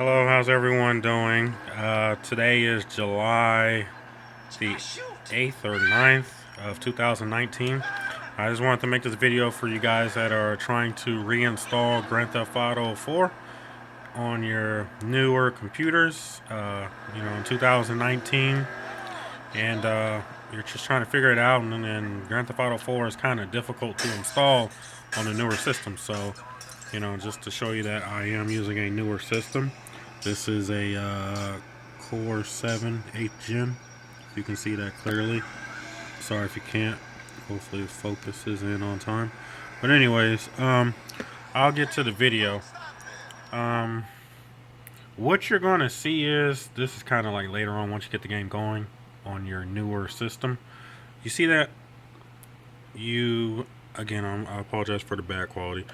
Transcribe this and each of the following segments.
Hello, how's everyone doing? Today is July the 8th or 9th of 2019. I just wanted to make this video for you guys that are trying to reinstall Gta4 on your newer computers, in 2019. And you're just trying to figure it out, and then Gta4 is kind of difficult to install on the newer system. So, just to show you that I am using a newer system. This is a Core 7 8th Gen. You can see that clearly. Sorry if you can't. Hopefully it focuses in on time. But anyways, I'll get to the video. What you're going to see is, this is kind of like later on once you get the game going on your newer system. You see that? I apologize for the bad quality.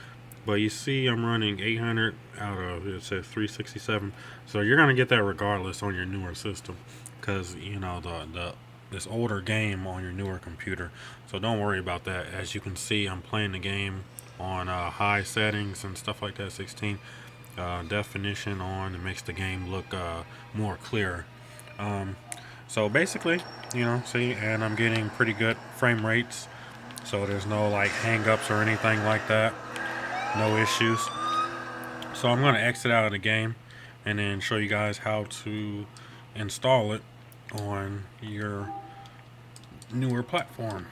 But you see I'm running 800 out of, it says 367. So you're going to get that regardless on your newer system. Because, this older game on your newer computer. So don't worry about that. As you can see, I'm playing the game on high settings and stuff like that, 16. Definition on. It makes the game look more clear. So basically, see, and I'm getting pretty good frame rates. So there's no like hang-ups or anything like that. No issues. So I'm going to exit out of the game and then show you guys how to install it on your newer platform.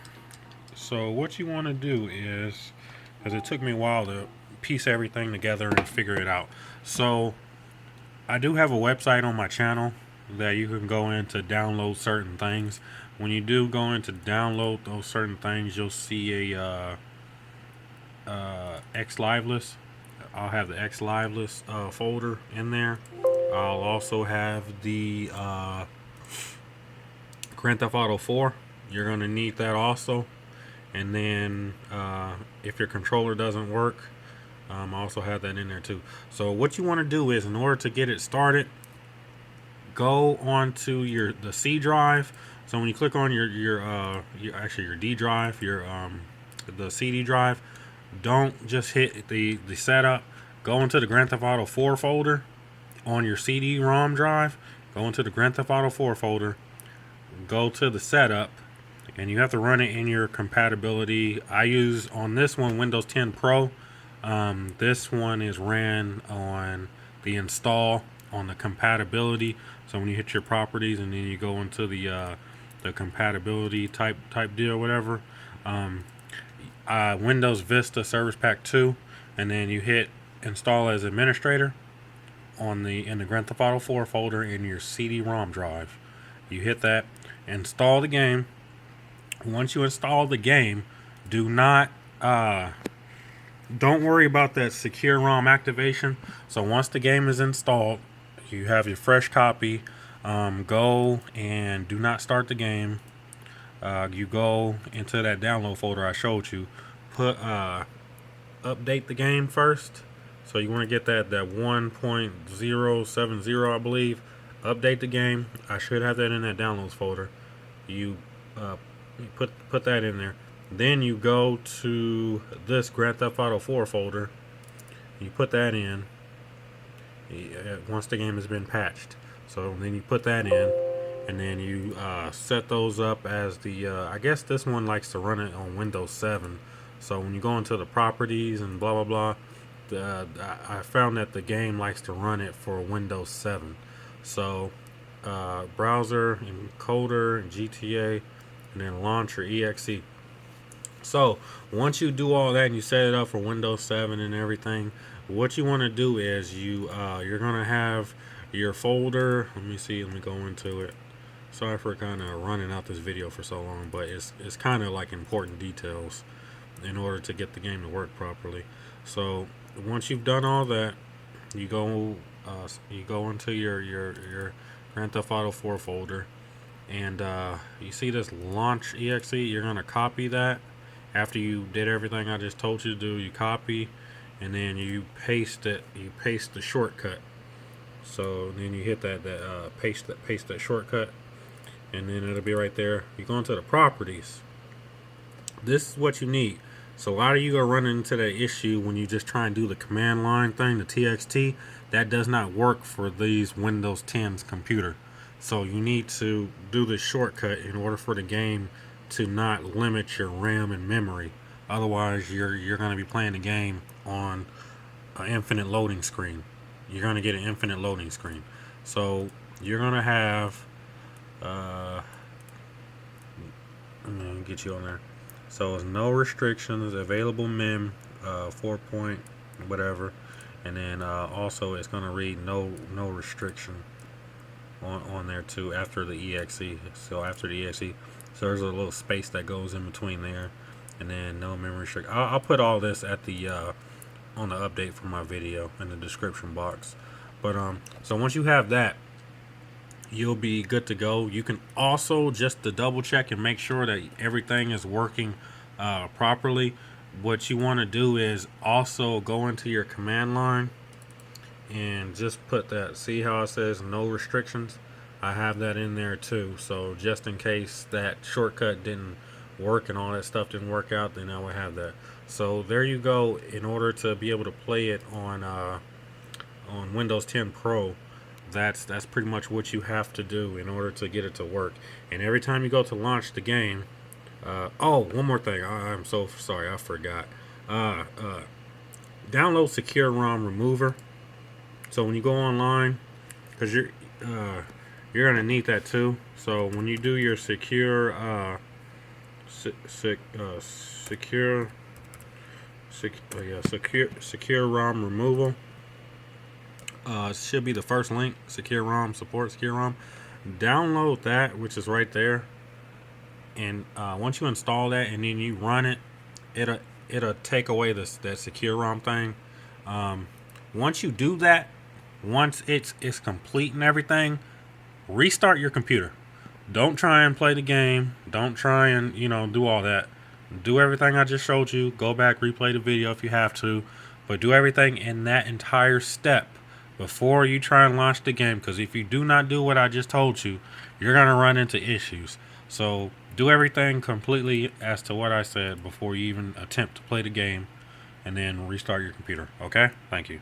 So what you want to do is, because it took me a while to piece everything together and figure it out. So I do have a website on my channel that you can go in to download certain things. When you do go in to download those certain things, you'll see a Xlive list. I'll have the Xlive list folder in there. I'll also have the Gta4. You're going to need that also. And then if your controller doesn't work, I also have that in there too. So what you want to do is, in order to get it started, go onto the C drive. So when you click on your D drive, the CD drive, don't just hit the setup. Go into the Gta4 folder on your CD-ROM drive. Go into the Gta4 folder. Go to the setup, and you have to run it in your compatibility. I use on this one Windows 10 Pro. This one is ran on the install on the compatibility. So when you hit your properties and then you go into the compatibility type deal, whatever. Windows Vista Service Pack 2, and then you hit install as administrator in the Gta4 folder in your CD-ROM drive. You hit that, install the game. Once you install the game, don't worry about that secure ROM activation. So once the game is installed, you have your fresh copy. Go and do not start the game. You go into that download folder I showed you. Update the game first. So you want to get that 1.070, I believe. Update the game. I should have that in that downloads folder. You put that in there. Then you go to this Gta4 folder. You put that in once the game has been patched. So then you put that in, and then you set those up as the I guess this one likes to run it on Windows 7. So when you go into the properties and blah blah blah, I found that the game likes to run it for Windows 7. So browser, encoder, and GTA, and then launcher exe. So once you do all that and you set it up for Windows 7 and everything, what you want to do is you're gonna have your folder. Let me go into it. Sorry for kind of running out this video for so long, but it's kind of like important details in order to get the game to work properly. So once you've done all that, you go into your Gta4 folder, and you see this launch exe. You're gonna copy that. After you did everything I just told you to do, you copy, and then you paste it. You paste the shortcut. So then you hit paste that shortcut, and then it'll be right there. You go into the properties. This is what you need. So a lot of you are running into that issue when you just try and do the command line thing, the TXT. That does not work for these Windows 10's computer. So you need to do this shortcut in order for the game to not limit your RAM and memory. Otherwise, you're going to be playing the game on an infinite loading screen. You're going to get an infinite loading screen. So you're going to have, I'm going to get you on there. So it's no restrictions, available mem, 4 point whatever, and then also it's going to read no restriction on there too after the exe. So after the exe, so there's a little space that goes in between there, and then no memory restrict. I'll put all this at the on the update for my video in the description box. But so once you have that, you'll be good to go. You can also, just to double check and make sure that everything is working properly, what you want to do is also go into your command line and just put that, see how it says no restrictions? I have that in there too, so just in case that shortcut didn't work and all that stuff didn't work out, then I would have that. So there you go. In order to be able to play it on Windows 10 Pro, that's pretty much what you have to do in order to get it to work. And every time you go to launch the game, oh, one more thing, I'm so sorry, I forgot. Download Secure ROM Remover. So when you go online, because you're gonna need that too. So when you do your secure secure ROM removal, should be the first link. Secure ROM support secure ROM. Download that, which is right there, and once you install that and then you run it, it'll take away that secure ROM thing. Once you do that, once it's complete and everything, restart your computer. Don't try and play the game. Don't try and do all that. Do everything I just showed you. Go back, replay the video if you have to, but do everything in that entire step before you try and launch the game, because if you do not do what I just told you, you're going to run into issues. So do everything completely as to what I said before you even attempt to play the game, and then restart your computer. Okay? Thank you.